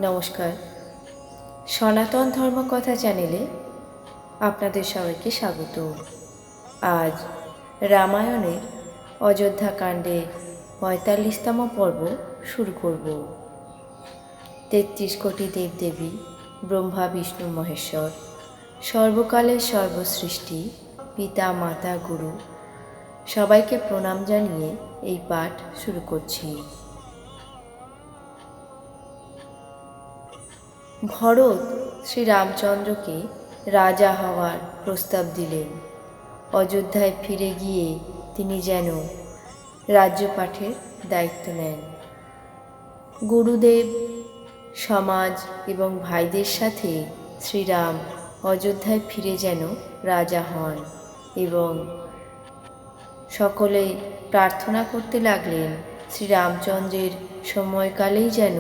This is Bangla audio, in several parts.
নমস্কার। সনাতন ধর্মকথা চ্যানেলে আপনাদের সবাইকে স্বাগত। আজ রামায়ণের অযোধ্যাকাণ্ডের ৪৫তম পর্ব শুরু করব। ৩৩ কোটি দেবদেবী, ব্রহ্মা বিষ্ণু মহেশ্বর, সর্বকালের সর্বসৃষ্টি, পিতা মাতা গুরু সবাইকে প্রণাম জানিয়ে এই পাঠ শুরু করছি। ভরত শ্রীরামচন্দ্রকে রাজা হওয়ার প্রস্তাব দিলেন। অযোধ্যায় ফিরে গিয়ে তিনি যেন রাজ্যপাঠের দায়িত্ব নেন। গুরুদেব, সমাজ এবং ভাইদের সাথে শ্রীরাম অযোধ্যায় ফিরে যেন রাজা হন এবং সকলে প্রার্থনা করতে লাগলেন শ্রীরামচন্দ্রের সময়কালেই যেন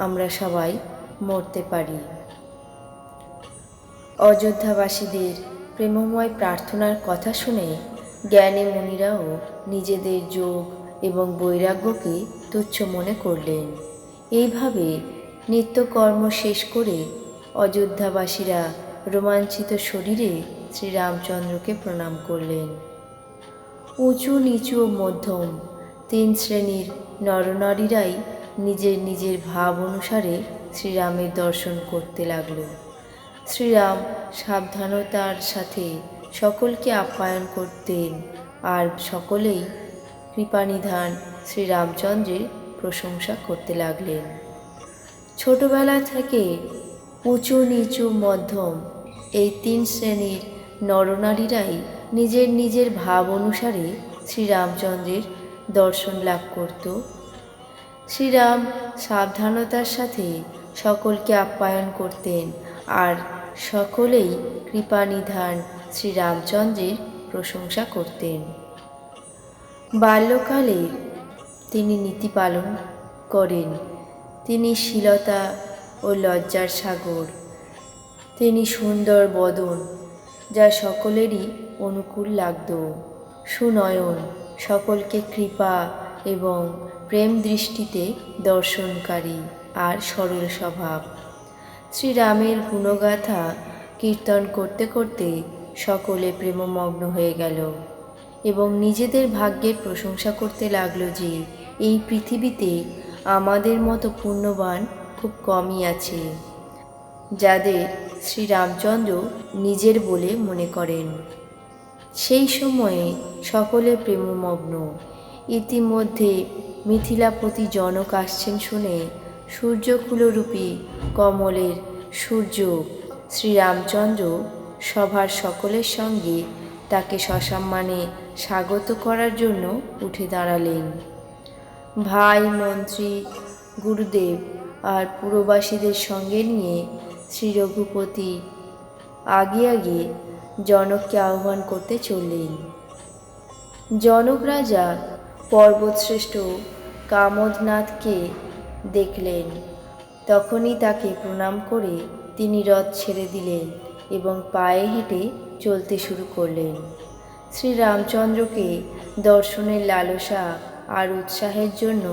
আমরা সবাই মরতে পারি। অযোধ্যাবাসীদের প্রেমময় প্রার্থনার কথা শুনে জ্ঞানী মুনিরাও নিজেদের যোগ এবং বৈরাগ্যকে তুচ্ছ মনে করলেন। এইভাবে নিত্যকর্ম শেষ করে অযোধ্যাবাসীরা রোমাঞ্চিত শরীরে শ্রীরামচন্দ্রকে প্রণাম করলেন। উঁচু নিচু ও মধ্যম ৩ শ্রেণীর নরনারীরাই নিজের নিজের ভাব অনুসারে শ্রীরামের দর্শন করতে লাগল। শ্রীরাম সাবধানতার সাথে সকলকে আপ্যায়ন করতেন আর সকলেই কৃপানিধান শ্রীরামচন্দ্রের প্রশংসা করতে লাগলেন। ছোটবেলা থেকে উঁচু নিচু মধ্যম এই ৩ শ্রেণীর নরনারীরাই নিজের নিজের ভাব অনুসারে শ্রীরামচন্দ্রের দর্শন লাভ করত। শ্রীরাম সাবধানতার সাথে সকলকে আপ্যায়ন করতেন আর সকলেই কৃপানিধান শ্রীরামচন্দ্রের প্রশংসা করতেন। বাল্যকালে তিনি নীতি পালন করেন। তিনি শীলতা ও লজ্জার সাগর। তিনি সুন্দর বদন, যা সকলেরই অনুকূল লাগত, সুনয়ন, সকলকে কৃপা এবং প্রেম দৃষ্টিতে দর্শনকারী আর সরল স্বভাব। শ্রীরামের গুণগাথা কীর্তন করতে করতে সকলে প্রেমমগ্ন হয়ে গেল এবং নিজেদের ভাগ্যের প্রশংসা করতে লাগল যে এই পৃথিবীতে আমাদের মতো পুণ্যবান খুব কমই আছে, যাদের শ্রীরামচন্দ্র নিজের বলে মনে করেন। সেই সময়ে সকলে প্রেমমগ্ন। ইতিমধ্যে মিথিলাপতি জনক আসছেন শুনে সূর্যকুলরূপী কমলের সূর্য শ্রীরামচন্দ্র সভার সকলের সঙ্গে তাকে সসম্মানে স্বাগত করার জন্য উঠে দাঁড়ালেন। ভাই, মন্ত্রী, গুরুদেব আর পুরবাসীদের সঙ্গে নিয়ে শ্রী রঘুপতি আগে আগে জনককে আহ্বান করতে চললেন। জনক রাজা পর্বতশ্রেষ্ঠ কামদনাথকে দেখলেন। তখনই তাকে প্রণাম করে তিনি রথ ছেড়ে দিলেন এবং পায়ে হেঁটে চলতে শুরু করলেন। শ্রীরামচন্দ্রকে দর্শনের লালসা আর উৎসাহের জন্য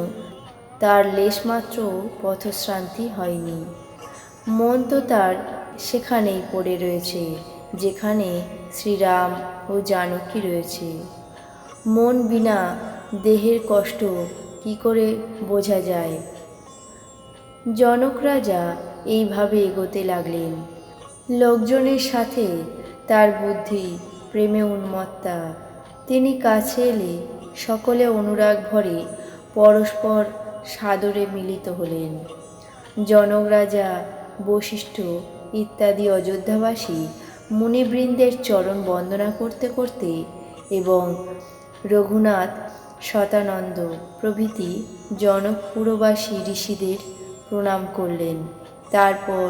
তার লেশমাত্র পথশ্রান্তি হয়নি। মন তো তার সেখানেই পড়ে রয়েছে যেখানে শ্রীরাম ও জানকী রয়েছে। মন বিনা দেহের কষ্ট কি করে বোঝা যায়? জনক রাজা এইভাবে এগোতে লাগলেন। লোকজনের সাথে তার বুদ্ধি প্রেমে উন্মত্তা। তিনি কাছে এলে সকলে অনুরাগ ভরে পরস্পর সাদরে মিলিত হলেন। জনক রাজা, বশিষ্ঠ ইত্যাদি অযোধ্যাবাসী মুনিবৃন্দের চরণ বন্দনা করতে করতে এবং রঘুনাথ, শতানন্দ প্রভৃতি জনকপুরবাসী ঋষিদের প্রণাম করলেন। তারপর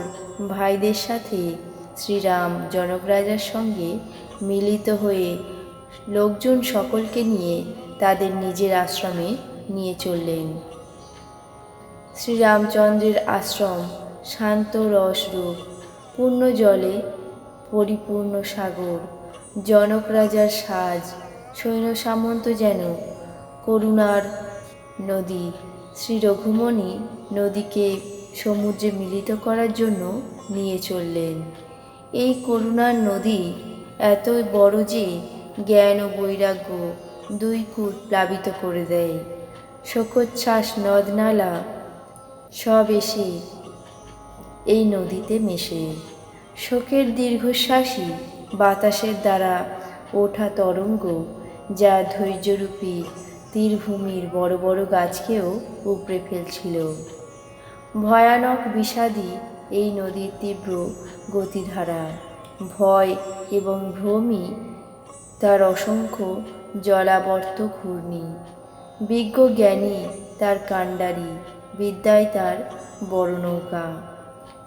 ভাইদের সাথে শ্রীরাম জনক রাজার সঙ্গে মিলিত হয়ে লোকজন সকলকে নিয়ে তাদের নিজের আশ্রমে নিয়ে চললেন। শ্রীরামচন্দ্রের আশ্রম শান্ত রসরূপ, পূর্ণ জলে পরিপূর্ণ সাগর। জনক রাজার সাজ, সৈন্য সামন্ত যেন করুণার নদী। শ্রী রঘুমণি নদীকে সমুদ্রে মিলিত করার জন্য নিয়ে চললেন। এই করুণার নদী এতই বড় যে জ্ঞান ও বৈরাগ্য দুই কূট প্লাবিত করে দেয়। শোকোচ্ছ্বাস নদ নালা সব এসে এই নদীতে মেশে। শোকের দীর্ঘশ্বাসী বাতাসের দ্বারা ওঠা তরঙ্গ যা ধৈর্যরূপী তীরভূমির বড় বড় গাছকেও উপড়ে ফেলছিল। ভয়ানক বিষাদী এই নদীর তীব্র গতিধারা, ভয় এবং ভ্রমই তার অসংখ্য জলাবর্ত ঘূর্ণি। বিজ্ঞ জ্ঞানী তার কাণ্ডারি, বিদ্যায় তার বড় নৌকা।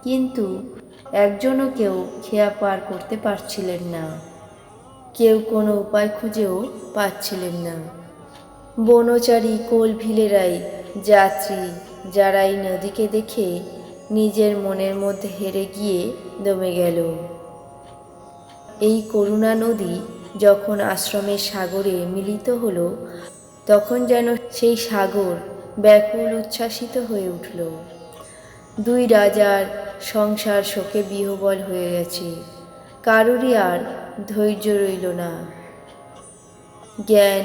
কিন্তু একজনও কেউ খেয়া পার করতে পারছিলেন না, কেউ কোনো উপায় খুঁজেও পাচ্ছিলেন না। বনচারী কোলভিলেরাই যাত্রী, যারা এই নদীকে দেখে নিজের মনের মধ্যে হেরে গিয়ে দমে গেল। এই করুণা নদী যখন আশ্রমের সাগরে মিলিত হলো, তখন যেন সেই সাগর ব্যাকুল উচ্ছ্বাসিত হয়ে উঠল। দুই রাজার সংসার শোকে বিহ্বল হয়ে গেছে। কারোরই আর ধৈর্য রইল না, জ্ঞান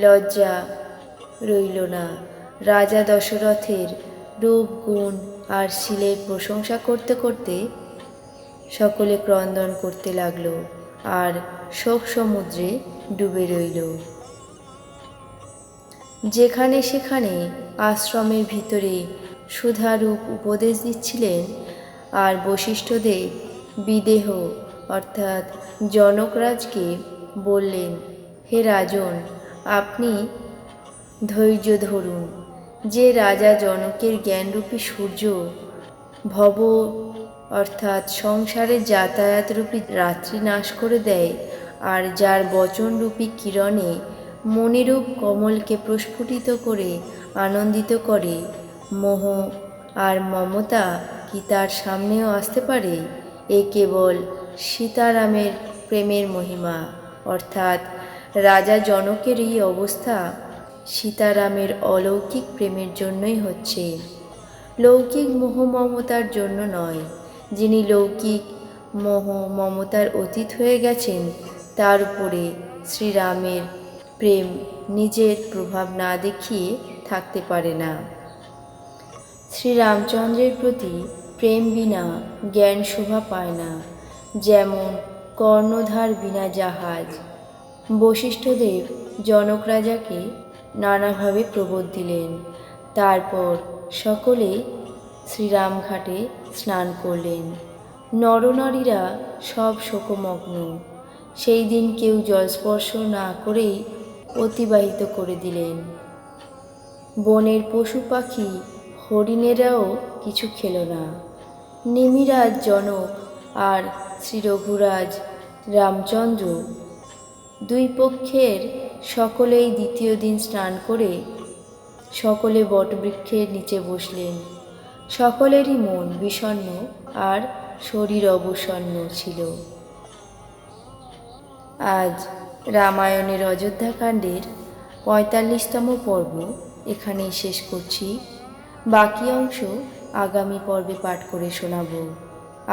লজ্জা রইল না। রাজা দশরথের রূপ গুণ আর শীলের প্রশংসা করতে করতে সকলে ক্রন্দন করতে লাগল আর শোক সমুদ্রে ডুবে রইল। যেখানে সেখানে আশ্রমের ভিতরে সুধারূপ উপদেশ দিচ্ছিলেন আর বশিষ্ঠদেব বিদেহ অর্থাৎ জনকরাজকে বললেন, হে রাজন, আপনি ধৈর্য ধরুন। যে রাজা জনকের জ্ঞানরূপী সূর্য ভব অর্থাৎ সংসারের যাতায়াতরূপী রাত্রি নাশ করে দেয়, আর যার বচনরূপী কিরণে মণিরূপ কমলকে প্রস্ফুটিত করে আনন্দিত করে, মোহ আর মমতা কি তার সামনেও আসতে পারে? এ কেবল সীতারামের প্রেমের মহিমা, অর্থাৎ রাজা জনকের এই অবস্থা সীতারামের অলৌকিক প্রেমের জন্যই হচ্ছে, লৌকিক মোহ মমতার জন্য নয়। যিনি লৌকিক মোহ মমতার অতীত হয়ে গেছেন, তার উপরে শ্রীরামের প্রেম নিজের প্রভাব না দেখিয়ে থাকতে পারে না। শ্রীরামচন্দ্রের প্রতি প্রেম বিনা জ্ঞান শোভা পায় না, যেমন কর্ণধার বিনা জাহাজ। বশিষ্ঠদেব জনক রাজাকে নানাভাবে প্রবোধ দিলেন। তারপর সকলে শ্রীরামঘাটে স্নান করলেন। নরনারীরা সব শোকমগ্ন। সেই দিন কেউ জলস্পর্শ না করেই অতিবাহিত করে দিলেন। বনের পশু পাখি হরিণেরাও কিছু খেল না। নেমিরাজ জনক আর শ্রী রঘুরাজ রামচন্দ্র দুই পক্ষের সকলেই দ্বিতীয় দিন স্নান করে সকলে বটবৃক্ষের নিচে বসলেন। সকলেরই মন বিষণ্ণ আর শরীর অবসন্ন ছিল। আজ রামায়ণের অযোধ্যাকাণ্ডের ৪৫তম পর্ব এখানেই শেষ করছি। বাকি অংশ আগামী পর্বে পাঠ করে শোনাব।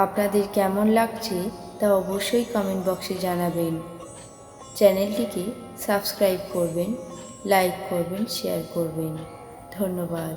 আপনাদের কেমন লাগছে তা অবশ্যই কমেন্ট বক্সে জানাবেন। চ্যানেলটিকে সাবস্ক্রাইব করবেন, লাইক করবেন, শেয়ার করবেন। ধন্যবাদ।